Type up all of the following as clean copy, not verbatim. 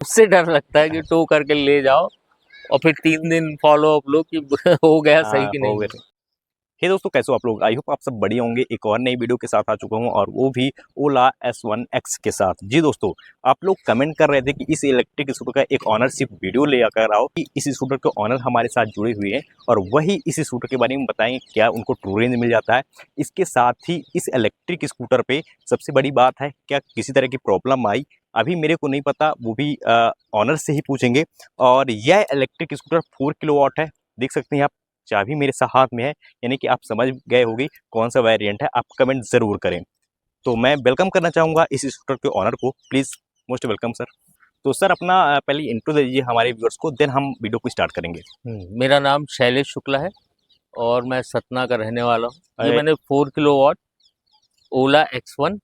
उससे डर लगता है कि टो करके ले जाओ और फिर 3 दिन फॉलो अप लो कि हो गया सही कि नहीं। हे दोस्तों, कैसे हो आप लोग? आई होप आप सब बढ़िया होंगे। एक और नई वीडियो के साथ आ चुका हूं और वो भी ओला S1X के साथ। जी दोस्तों, आप लोग कमेंट कर रहे थे कि इस इलेक्ट्रिक स्कूटर का एक ऑनरशिप वीडियो लेकर आओ कि इस स्कूटर के ऑनर हमारे साथ जुड़े हुए हैं और वही इस स्कूटर के बारे में बताएंगे क्या उनको ट्रू रेंज मिल जाता है। इसके साथ ही इस इलेक्ट्रिक स्कूटर पे सबसे बड़ी बात है, क्या किसी तरह की प्रॉब्लम आई अभी मेरे को नहीं पता, वो भी ऑनर से ही पूछेंगे। और यह इलेक्ट्रिक स्कूटर 4 किलोवाट है, देख सकते हैं आप। चाबी मेरे हाथ में है, यानी कि आप समझ गए होगी कौन सा वेरिएंट है। आप कमेंट जरूर करें। तो मैं वेलकम करना चाहूँगा इस स्कूटर के ऑनर को। Please, most welcome sir. तो सर अपना पहले इंट्रो दे दीजिए हमारे व्यूअर्स को, देन हम वीडियो को स्टार्ट करेंगे। मेरा नाम शैलेश शुक्ला है और मैं सतना का रहने वाला हूँ। ये अरे, मैंने 4 किलोवाट ओला X1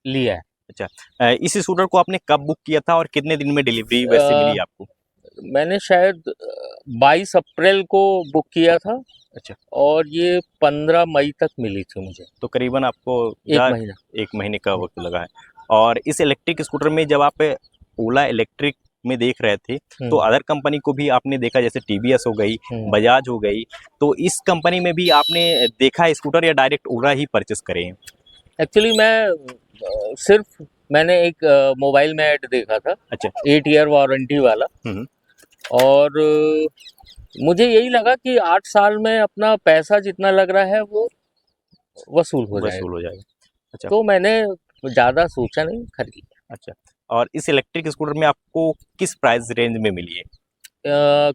लिया है। अच्छा, इस स्कूटर को आपने कब बुक किया था और कितने दिन में डिलीवरी वैसे मिली आपको? मैंने शायद 22 अप्रैल को बुक किया था। अच्छा, और ये 15 मई तक मिली थी मुझे। तो करीबन आपको 1 महीना। 1 महीने का वक्त लगा है। और इस इलेक्ट्रिक स्कूटर में जब आप ओला इलेक्ट्रिक में देख रहे थे तो अदर कंपनी को भी आपने देखा, जैसे TVS हो गई, बजाज हो गई, तो इस कंपनी में भी आपने देखा स्कूटर या डायरेक्ट ओला ही परचेस करे हैं? एक्चुअली मैं सिर्फ मैंने एक मोबाइल में ऐड देखा था। अच्छा। 8 ईयर वारंटी वाला। और मुझे यही लगा कि 8 साल में अपना पैसा जितना लग रहा है वो वसूल हो जाएगा। अच्छा। तो मैंने ज़्यादा सोचा नहीं, खरीद लिया। अच्छा, और इस इलेक्ट्रिक स्कूटर में आपको किस प्राइस रेंज में मिली है?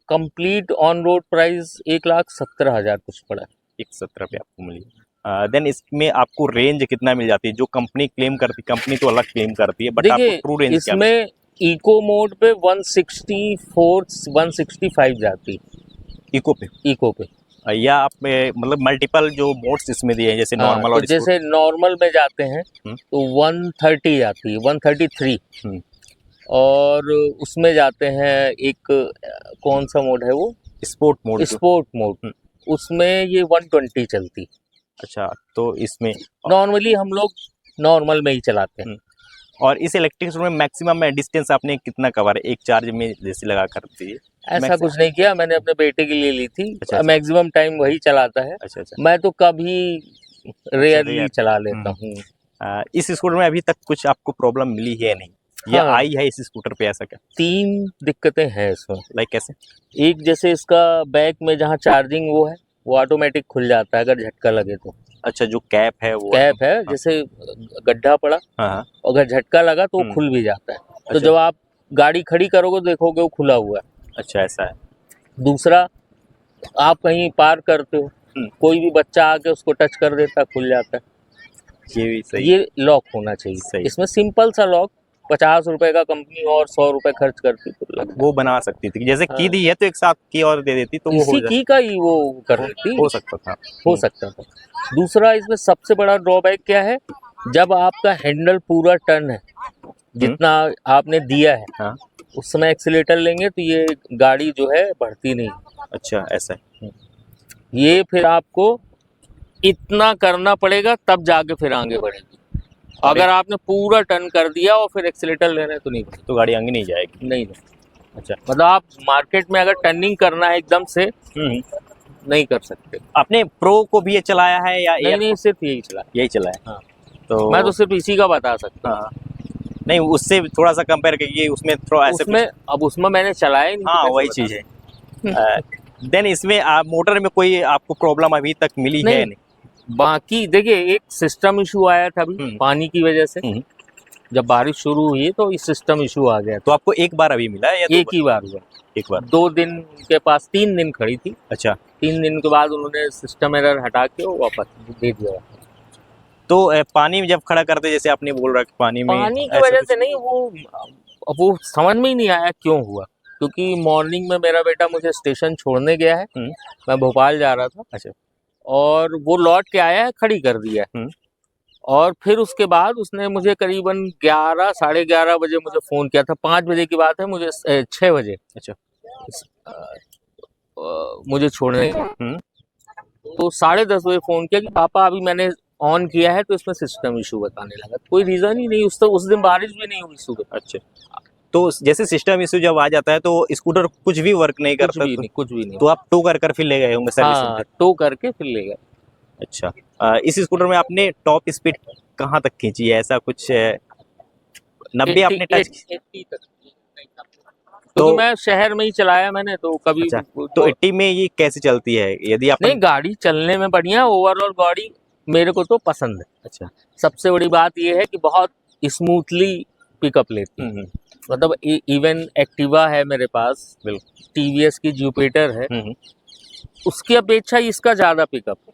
कंप्लीट ऑन रोड प्राइस 1,17,000 कुछ पड़ा। 1,17,000 पे आपको मिली। देन इसमें आपको रेंज कितना मिल जाती है? जो कंपनी क्लेम करती, कंपनी तो अलग क्लेम करती है, बट आपको ट्रू रेंज क्या मिलती है? इसमें इको मोड पे 164 165 जाती। इको पे? इको पे। या आप मतलब मल्टीपल जो मोड्स इसमें दिए हैं, जैसे हाँ, नॉर्मल तो और जैसे नॉर्मल में जाते हैं तो 130 आती है, 133। और उसमें जाते हैं एक कौन सा मोड है वो, स्पोर्ट मोड। स्पोर्ट मोड, उसमें ये 120 चलती। अच्छा, तो इसमें नॉर्मली हम लोग नॉर्मल में ही चलाते हैं। और इस इलेक्ट्रिक स्कूटर में मैक्सिमम डिस्टेंस आपने कितना कवर है एक चार्ज में जैसे लगा करती है? ऐसा कुछ नहीं किया, मैंने अपने बेटे के लिए ली थी। अच्छा। मैक्सिमम टाइम वही चलाता है। अच्छा अच्छा। मैं तो कभी रेयरली चला लेता हूँ। इस स्कूटर में अभी तक कुछ आपको प्रॉब्लम मिली है नहीं? या आई है इस स्कूटर पे ऐसा क्या? 3 दिक्कतें हैं इसमें। लाइक कैसे? एक, जैसे इसका बैक में जहाँ चार्जिंग वो है वो ऑटोमेटिक खुल जाता है अगर झटका लगे तो। अच्छा, जो कैप है वो कैप है, जैसे गड्ढा पड़ा अगर झटका लगा तो वो खुल भी जाता है। तो जब आप गाड़ी खड़ी करोगे देखोगे वो खुला हुआ है। अच्छा, ऐसा है। दूसरा, आप कहीं पार करते हो, कोई भी बच्चा आके उसको टच कर देता है, खुल जाता है। ये भी सही। ये लॉक होना चाहिए सही। इसमें सिंपल सा लॉक। 50 रुपए का कंपनी और 100 रुपए खर्च करती तो वो बना सकती थी, जैसे की दी है तो एक साथ की और दे देती तो वो इसी की का ही वो कर देती। हो सकता था। हो सकता था। दूसरा, इसमें सबसे बड़ा ड्रॉबैक क्या है, जब आपका हैंडल पूरा टर्न है जितना आपने दिया है, उस समय एक्सीलेटर लेंगे तो ये गाड़ी जो है बढ़ती नहीं। अच्छा, ऐसा है। ये फिर आपको इतना करना पड़ेगा तब जाके फिर आगे बढ़ेगी। अगर आपने पूरा टर्न कर दिया और फिर एक्सीलेटर लेना तो नहीं, तो गाड़ी आगे नहीं जाएगी। नहीं। अच्छा, मतलब आप मार्केट में अगर टर्निंग करना है एकदम से नहीं कर सकते। आपने प्रो को भी ये चलाया है या नहीं, सिर्फ यही चलाया। यही चलाया? हाँ। तो मैं तो सिर्फ इसी का बता सकता हूँ। नहीं, उससे थोड़ा सा कंपेयर करिए, उसमें थोड़ा ऐसे उसमें अब उसमें मैंने चलाया ही नहीं। हाँ, वही चीज है। देन इसमें मोटर में कोई आपको प्रॉब्लम अभी तक मिली है नहीं? बाकी देखिए, एक सिस्टम इशू आया था अभी पानी की वजह से। जब बारिश शुरू हुई तो इस सिस्टम इशू आ गया। तो आपको एक बार अभी मिला है या एक ही बार हुआ? एक बार। 2 दिन के पास 3 दिन खड़ी थी। अच्छा, 3 दिन के बाद उन्होंने सिस्टम एरर हटा के वो वापस दे दिया। तो पानी में जब खड़ा करते, जैसे आपने बोल रहा कि पानी की वजह से नहीं, वो समझ में ही नहीं आया क्यों हुआ। क्योंकि मॉर्निंग में मेरा बेटा मुझे स्टेशन छोड़ने गया है, मैं भोपाल जा रहा था। अच्छा। और वो लौट के आया है, खड़ी कर दिया। और फिर उसके बाद उसने मुझे करीबन 11 साढ़े 11 बजे मुझे फ़ोन किया था। 5 बजे की बात है, मुझे 6 बजे। अच्छा। मुझे छोड़ने तो 10:30 बजे फ़ोन किया कि पापा अभी मैंने ऑन किया है तो इसमें सिस्टम इशू बताने लगा। कोई रीज़न ही नहीं। उस दिन बारिश भी नहीं हुई सुबह। अच्छा, तो जैसे सिस्टम इशू जब आ जाता है तो स्कूटर कुछ भी वर्क नहीं कुछ करता, भी नहीं, कुछ भी नहीं। तो आप टो कर फिर ले गए होंगे सर्विसिंग हाँ, पे। टो करके फिर ले गए। अच्छा, इस स्कूटर में आपने टॉप स्पीड कहाँ तक खींची है, ऐसा कुछ 90 आपने टच? 80 तक, तो क्योंकि मैं शहर में ही चलाया मैंने, तो कभी अच्छा, तो 80 में ये कैसे चलती है यदि आप? नहीं, गाड़ी चलने में बढ़िया, ओवरऑल गाड़ी मेरे को तो पसंद है। अच्छा। सबसे बड़ी बात ये है कि बहुत स्मूथली पिकअप लेती है। मतलब इवन एक्टिवा है मेरे पास, बिल्कुल। टीवीएस की जुपिटर है, उसकी अपेक्षा इसका ज्यादा पिकअप है।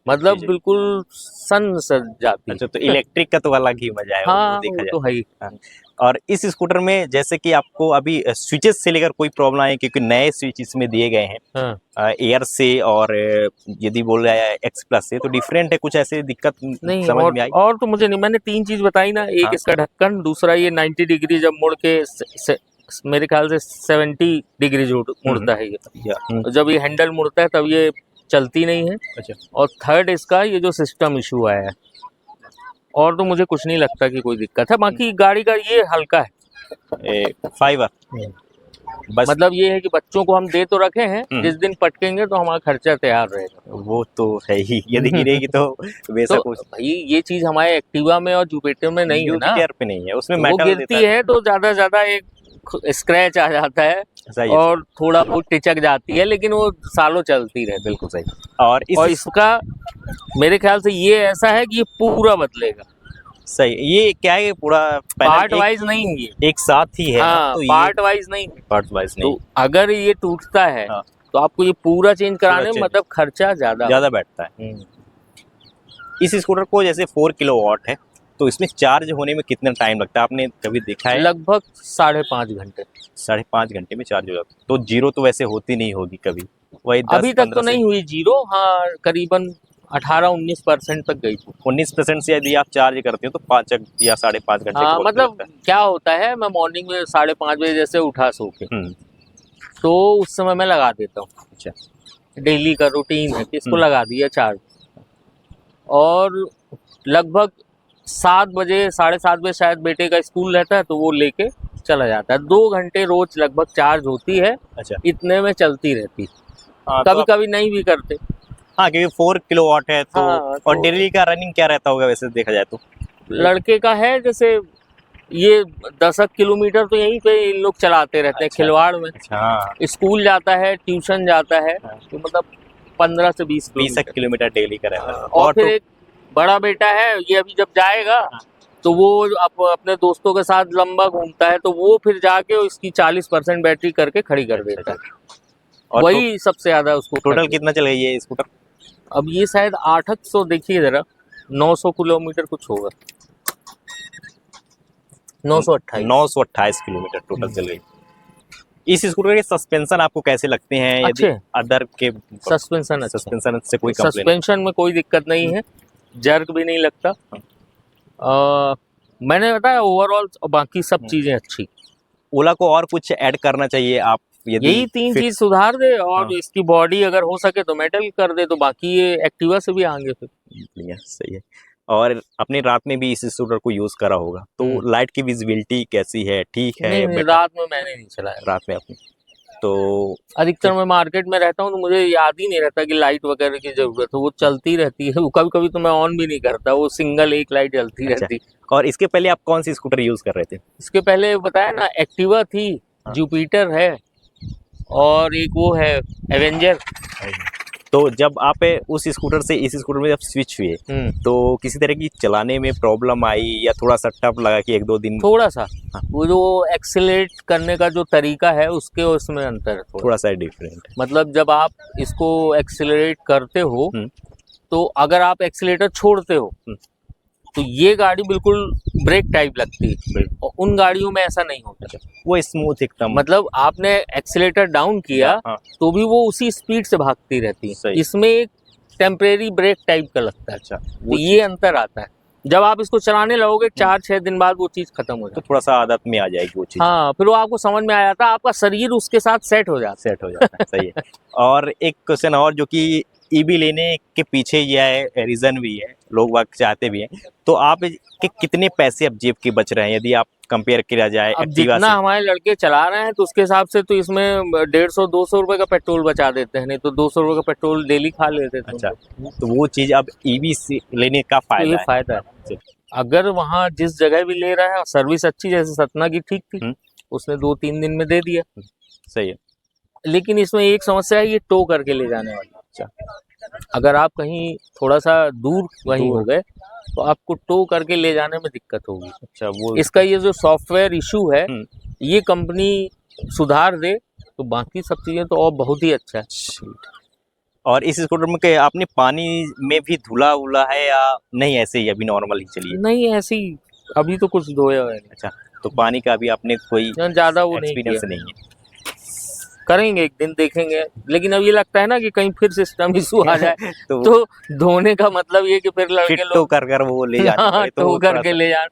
मतलब जी। बिल्कुल सन सज जाती है। अच्छा, तो इलेक्ट्रिक का तो अलग ही मजा है, हाँ, वो देखा वो जाए। तो है ही। हाँ। और इस स्कूटर में जैसे कि आपको अभी स्विचेस से लेकर कोई प्रॉब्लम आई, क्योंकि नए स्विच इसमें दिए गए हैं हाँ। एयर से, और यदि बोल रहा है एक्स प्लस से, तो डिफरेंट है कुछ, ऐसे दिक्कत नहीं, समझ में आई? और तो मुझे नहीं, मैंने 3 चीज बताई ना, एक हाँ। इसका ढक्कन, दूसरा ये 90 डिग्री जब मुड़ के मेरे ख्याल से 70 डिग्री मुड़ता है ये। तो जब ये हैंडल मुड़ता है तब ये चलती नहीं है। अच्छा। और थर्ड इसका ये जो सिस्टम इशू आया है, और तो मुझे कुछ नहीं लगता कि कोई दिक्कत है। बाकी गाड़ी का ये हल्का है, फाइबर बस। मतलब ये है कि बच्चों को हम दे तो रखे हैं, जिस दिन पटकेंगे तो हमारा खर्चा तैयार रहेगा। वो तो है ही, यदि गिरेगी तो वैसा तो कुछ भाई ये चीज हमारे एक्टिवा में और जुपिटर में नहीं है ना। यूपीटर पे नहीं है, उसमें तो वो मेटल गिरती देता है तो ज्यादा से ज्यादा एक स्क्रैच आ जाता है सही है, और थोड़ा बहुत टिचक जाती है, लेकिन वो सालों चलती रहती है। बिल्कुल सही। और और इसका मेरे ख्याल से ये ऐसा है कि ये पूरा बदलेगा, सही, ये क्या है, पूरा पार्ट पैनल वाइज नहीं है ये। एक साथ ही है ना, हाँ, तो ये पार्ट वाइज नहीं है। पार्ट वाइज नहीं, तो अगर ये टूटता है हाँ, तो आपको ये पूरा चेंज कराने में change। मतलब खर्चा ज्यादा ज्यादा बैठता है। इस स्कूटर को जैसे 4 किलोवाट है, तो इसमें चार्ज होने में कितना टाइम लगता है, आपने कभी देखा है? लगभग 5.5 घंटे। 5.5 घंटे में चार्ज हो जाता है, तो जीरो तो वैसे होती नहीं होगी कभी, वही 10 अभी तक तो 15 से नहीं हुई जीरो, हाँ करीबन 18-19% तक गई थी। 19% से यदि आप चार्ज करते हो तो 5 या 5.5 घंटे का हाँ, वक्त मतलब लगता है। क्या होता है, मैं मॉर्निंग में 5:30 बजे जैसे उठा सो के, तो उस समय मैं लगा देता हूँ। अच्छा। डेली का रूटीन है कि इसको हम्म। लगा दिया चार्ज, और लगभग 7 बजे 7:30 बजे शायद बेटे का स्कूल रहता है, तो वो लेके चला जाता है। 2 घंटे रोज लगभग चार्ज होती है, अच्छा। इतने में चलती रहती। हाँ, कभी कभी नहीं भी करते। हाँ, क्योंकि 4 किलोवाट है तो, हाँ, और तो डेली का रनिंग क्या रहता होगा वैसे देखा जाए तो? लड़के का है जैसे ये 10 किलोमीटर तो यहीं पे इन लोग चलाते रहते हैं, अच्छा। खिलवाड़ में। अच्छा, हाँ। स्कूल जाता है, ट्यूशन जाता है, हाँ। तो मतलब 15 से 20 20 किलोमीटर। किलोमीटर डेली का रहता है। और फिर तो एक बड़ा बेटा है, ये अभी जब जाएगा तो वो अपने दोस्तों के साथ लंबा घूमता है, तो वो फिर जाके उसकी 40% बैटरी करके खड़ी कर देता है। और वही सबसे ज्यादा उसको टोटल कितना चल गई है स्कूटर? अब ये शायद 800, देखिए जरा, 900 किलोमीटर कुछ होगा, 928। 928 किलोमीटर टोटल चल गई। इस स्कूटर के सस्पेंशन आपको कैसे लगते हैं, यदि अच्छे अदर के सस्पेंशन अच्छा, सस्पेंशन से कोई कंप्लेन? सस्पेंशन में कोई दिक्कत नहीं है, जर्क भी नहीं लगता। मैंने बताया ओवरऑल बाकी सब चीजें अच्छी। ओला को और कुछ ऐड करना चाहिए आप, यदि यही 3 फिट- चीज सुधार दे, और हाँ। इसकी बॉडी अगर हो सके तो मेटल कर दे, तो बाकी ये एक्टिवा से भी आएंगे फिर। बढ़िया, सही है। और अपने रात में भी इस स्कूटर को यूज करा होगा, तो लाइट की विजिबिलिटी कैसी है, ठीक है? नहीं, better? रात में मैंने नहीं चलाया। रात में आपने तो अधिकतर मैं मार्केट में रहता हूँ, तो मुझे याद ही नहीं रहता कि लाइट वगैरह की जरूरत है, वो चलती रहती है। कभी कभी तो मैं ऑन भी नहीं करता, वो सिंगल एक लाइट जलती अच्छा। रहती। और इसके पहले आप कौन सी स्कूटर यूज कर रहे थे? इसके पहले बताया ना, एक्टिवा थी, जुपिटर है, और एक वो है एवेंजर। तो जब आप उस स्कूटर से इस स्कूटर में जब स्विच हुए, तो किसी तरह की चलाने में प्रॉब्लम आई, या थोड़ा सा टफ लगा कि 1-2 दिन? थोड़ा सा वो जो एक्सीलरेट करने का जो तरीका है उसके उसमें अंतर है, थोड़ा सा डिफरेंट। मतलब जब आप इसको एक्सीलरेट करते हो, तो अगर आप एक्सीलेटर छोड़ते हो तो ये गाड़ी बिल्कुल ब्रेक टाइप लगती है, और उन गाड़ियों में ऐसा नहीं होता। वो स्मूथ एकदम, मतलब आपने एक्सीलेटर डाउन किया तो भी वो उसी स्पीड से भागती रहती है। इसमें एक टेम्परेरी ब्रेक टाइप का लगता है। अच्छा, तो ये अंतर आता है। जब आप इसको चलाने लगोगे 4-6 दिन बाद वो चीज खत्म हो जाती है, तो थोड़ा सा आदत में आ जाएगी वो चीज। हाँ, फिर वो आपको समझ में आ जाता है, आपका शरीर उसके साथ सेट हो जाता है। सही है। और एक क्वेश्चन और, जो कि ईवी लेने के पीछे यह रीजन भी है, लोग वाक चाहते भी हैं, तो आप के कितने पैसे अब जेब के बच रहे हैं, यदि आप कंपेयर किया जाए अब एक्टिवा जितना से? हमारे लड़के चला रहे हैं तो उसके हिसाब से तो इसमें 150-200 रुपए का पेट्रोल बचा देते हैं, नहीं तो 200 रुपए का पेट्रोल डेली खा लेते थे। अच्छा, तो वो चीज अब ईवी से लेने का तो फायदा ये है। फायदा है। अगर वहाँ जिस जगह भी ले रहा है सर्विस अच्छी, जैसे सतना की ठीक थी, उसने 2-3 दिन में दे दिया। सही है। लेकिन इसमें एक समस्या है, ये टो करके ले जाने वाली। अच्छा, अगर आप कहीं थोड़ा सा दूर वहीं हो गए तो आपको टो करके ले जाने में दिक्कत होगी। अच्छा, वो इसका ये जो सॉफ्टवेयर इशू है, ये कंपनी सुधार दे तो बाकी सब चीजें तो और बहुत ही अच्छा है। और इस स्कूटर में के आपने पानी में भी धुला उला है या नहीं, ऐसे ही अभी नॉर्मल ही चलिए? नहीं, ऐसी अभी तो कुछ धोया है नहीं। अच्छा, तो पानी का भी आपने कोई ज्यादा वो नहीं एक्सपीरियंस किया। नहीं है? करेंगे एक दिन, देखेंगे। लेकिन अब ये लगता है ना कि कहीं फिर सिस्टम इशू आ जाए तो तो धोने का मतलब ये कि फिर लड़के फिट लोग कर वो ले जाने पड़े, तो टो वो थोड़ा करके सा ले जाए।